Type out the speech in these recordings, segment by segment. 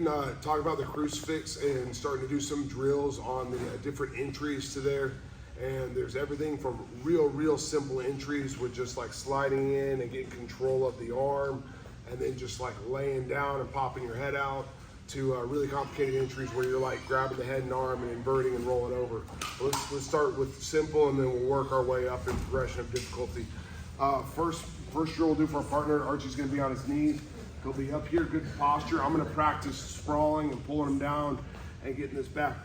Talk about the crucifix and starting to do some drills on the different entries to there. And there's everything from real simple entries with just like sliding in and getting control of the arm, and then just like laying down and popping your head out, to really complicated entries where you're like grabbing the head and arm and inverting and rolling over. Let's start with simple, and then we'll work our way up in progression of difficulty. First drill we'll do for our partner, Archie's gonna be on his knees. He'll be up here, good posture. I'm gonna practice sprawling and pulling him down and getting this back.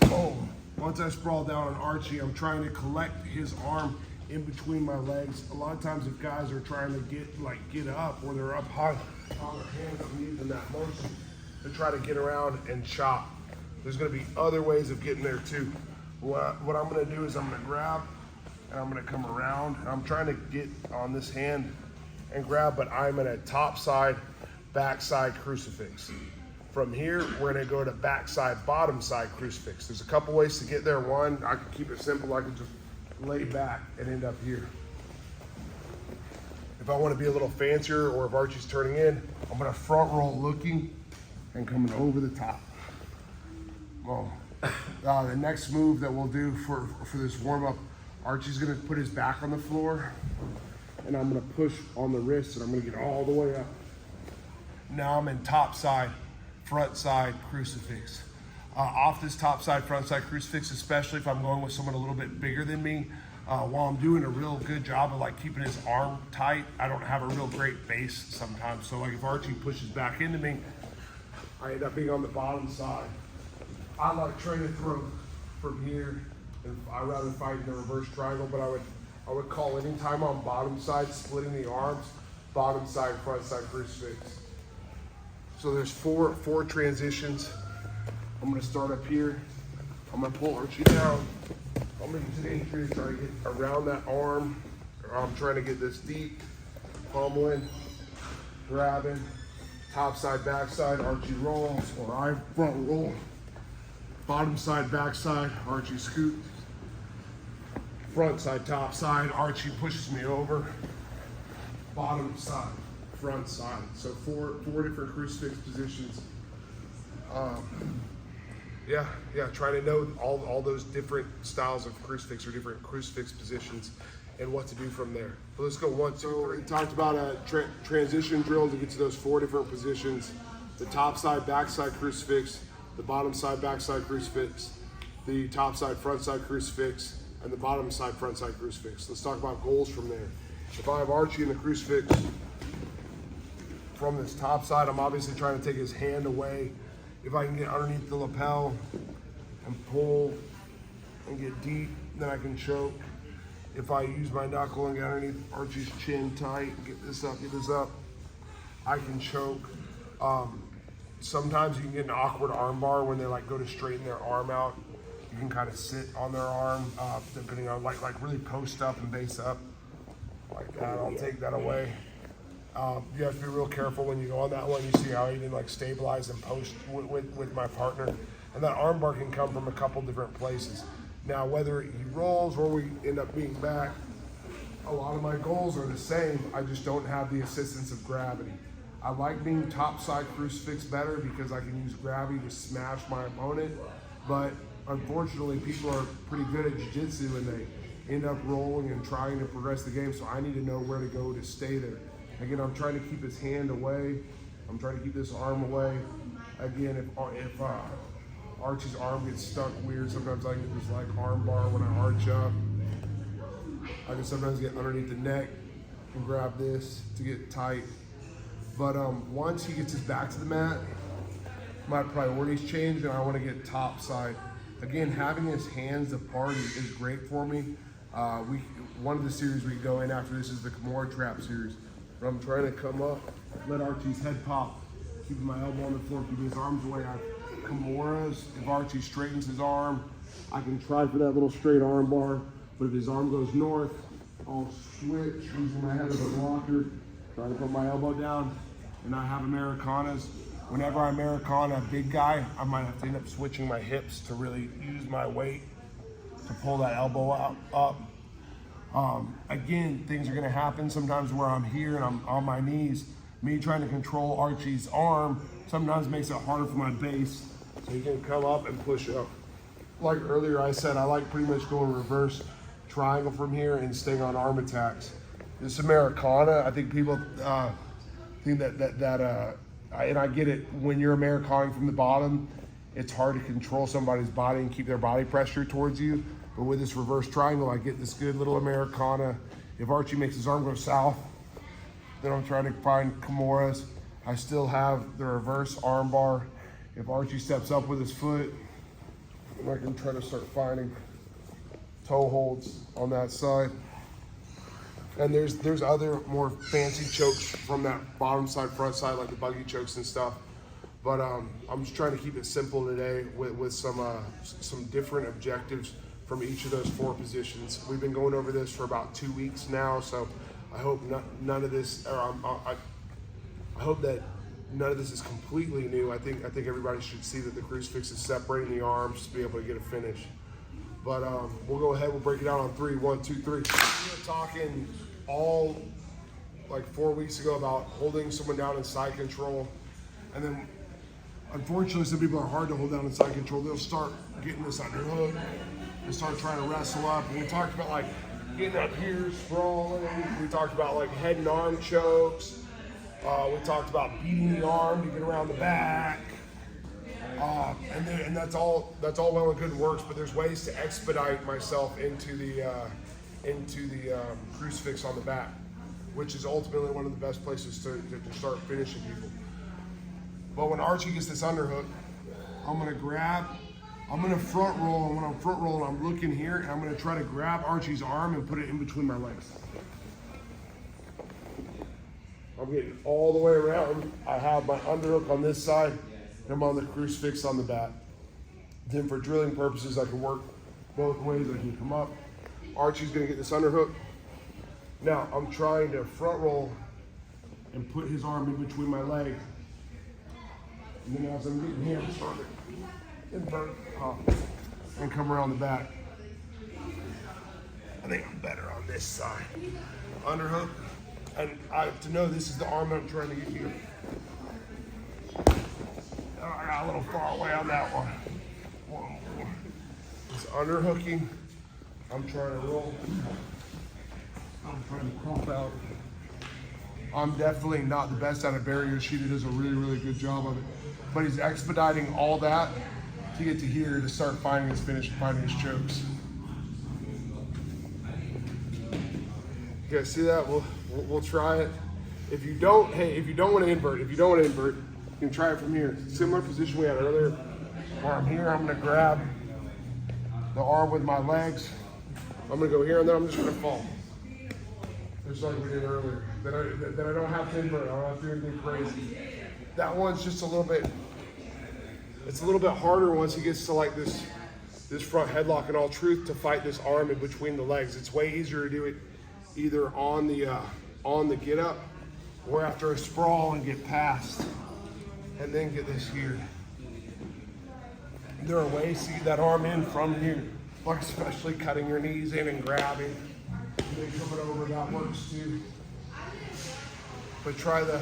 Boom. Once I sprawl down on Archie, I'm trying to collect his arm in between my legs. A lot of times if guys are trying to get up, or they're up high on their hands, I'm using that motion to try to get around and chop. There's gonna be other ways of getting there too. What I'm gonna do is I'm gonna grab and I'm gonna come around. I'm trying to get on this hand and grab, but I'm in a top side, back side crucifix. From here, we're gonna go to back side, bottom side crucifix. There's a couple ways to get there. One, I can keep it simple. I can just lay back and end up here. If I wanna be a little fancier, or if Archie's turning in, I'm gonna front roll looking and coming over the top. Well, the next move that we'll do for this warm up, Archie's gonna put his back on the floor, and I'm gonna push on the wrist, and I'm gonna get all the way up. Now I'm in top side, front side crucifix. Off this top side, front side crucifix, especially if I'm going with someone a little bit bigger than me, while I'm doing a real good job of like keeping his arm tight, I don't have a real great base sometimes. So like if Archie pushes back into me, I end up being on the bottom side. I like trying to throw from here, and I'd rather fight in the reverse triangle, but I would call any time on bottom side, splitting the arms, bottom side, front side crucifix. So there's four transitions. I'm gonna start up here. I'm gonna pull Archie down. I'm gonna use an entry to try to get around that arm. I'm trying to get this deep, pummeling, grabbing, top side, back side, Archie rolls, or I front roll. Bottom side, back side, Archie scoot. Front side, top side, Archie pushes me over. Bottom side, front side. So four different crucifix positions. Try to know all those different styles of crucifix or different crucifix positions and what to do from there. But let's go 1, 2, 3. We talked about a transition drill to get to those 4 different positions: the top side, back side crucifix, the bottom side, back side crucifix, the top side, front side crucifix, and the bottom side, front side crucifix. Let's talk about goals from there. If I have Archie in the crucifix from this top side, I'm obviously trying to take his hand away. If I can get underneath the lapel and pull and get deep, then I can choke. If I use my knuckle and get underneath Archie's chin tight, get this up, I can choke. Sometimes you can get an awkward arm bar when they like go to straighten their arm out. You can kind of sit on their arm, depending on like really post up and base up like that. I'll take that away. You have to be real careful when you go on that one. You see how I even like stabilize and post with my partner. And that arm bar can come from a couple different places. Now, whether he rolls or we end up being back, a lot of my goals are the same. I just don't have the assistance of gravity. I like being top side crucifix better because I can use gravity to smash my opponent. But unfortunately, people are pretty good at jiu-jitsu and they end up rolling and trying to progress the game. So I need to know where to go to stay there. Again, I'm trying to keep his hand away. I'm trying to keep this arm away. Again, if Archie's arm gets stuck weird, sometimes I get this like arm bar when I arch up. I can sometimes get underneath the neck and grab this to get tight. But once he gets his back to the mat, my priorities change and I want to get top side. Again, having his hands apart is great for me. One of the series we go in after this is the Kimura Trap series. But I'm trying to come up, let Archie's head pop, keeping my elbow on the floor, keeping his arms away. I have Kimuras. If Archie straightens his arm, I can try for that little straight arm bar. But if his arm goes north, I'll switch using my head as a blocker, try to put my elbow down, and I have Americanas. Whenever I Americana a big guy, I might have to end up switching my hips to really use my weight to pull that elbow out up. Again, things are gonna happen sometimes where I'm here and I'm on my knees. Me trying to control Archie's arm sometimes makes it harder for my base. So you can come up and push up. Like earlier I said, I like pretty much going reverse triangle from here and staying on arm attacks. This Americana, I think people think and I get it, when you're Americaning from the bottom, it's hard to control somebody's body and keep their body pressure towards you. But with this reverse triangle, I get this good little Americana. If Archie makes his arm go south, then I'm trying to find Kimuras. I still have the reverse arm bar. If Archie steps up with his foot, then I can try to start finding toe holds on that side. And there's other more fancy chokes from that bottom side, front side, like the buggy chokes and stuff. But I'm just trying to keep it simple today with some different objectives from each of those 4 positions. We've been going over this for about 2 weeks now, so I hope none of this, or I hope that none of this is completely new. I think everybody should see that the crucifix is separating the arms to be able to get a finish. But we'll go ahead, we'll break it out on 3. 1, 2, 3. We were talking all like 4 weeks ago about holding someone down in side control. And then unfortunately some people are hard to hold down in side control. They'll start getting this underhook and start trying to wrestle up. And we talked about like getting up here, sprawling. We talked about like head and arm chokes. We talked about beating the arm to get around the back. And that's all well and good and works, but there's ways to expedite myself into the crucifix on the back, which is ultimately one of the best places to start finishing people. But when Archie gets this underhook, I'm gonna front roll, and when I'm front rolling, I'm looking here, and I'm gonna try to grab Archie's arm and put it in between my legs. I'm getting all the way around. I have my underhook on this side, and I'm on the crucifix on the back. Then for drilling purposes, I can work both ways. I can come up. Archie's gonna get this underhook. Now, I'm trying to front roll and put his arm in between my legs. And then as I'm getting here, I'm starting to invert and come around the back. I think I'm better on this side. Underhook. And to know this is the arm that I'm trying to get here. I got a little far away on that one. It's underhooking. I'm trying to roll. I'm trying to pump out. I'm definitely not the best at it. Baret Yoshida does a really, really good job of it. But he's expediting all that to get to here to start finding his finish and finding his chokes. You guys see that? We'll try it. If you don't want to invert, you can try it from here. Similar position we had earlier. Where I'm here, I'm gonna grab the arm with my legs. I'm gonna go here and then I'm just gonna fall. Just like we did earlier. Then I don't have to invert, I don't have to do anything crazy. That one's just a little bit, it's a little bit harder once he gets to like this front headlock. In all truth, to fight this arm in between the legs. It's way easier to do it either on the get up or after a sprawl and get past and then get this here. There are ways to get that arm in from here, like especially cutting your knees in and grabbing and then coming over, that works too. But try the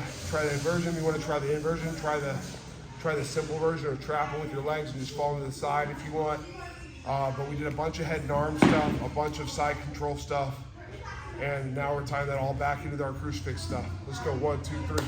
inversion. If you want to try the inversion, try the simple version of trapping with your legs and just fall to the side if you want. But we did a bunch of head and arm stuff, a bunch of side control stuff, and now we're tying that all back into our crucifix stuff. Let's go 1, 2, 3.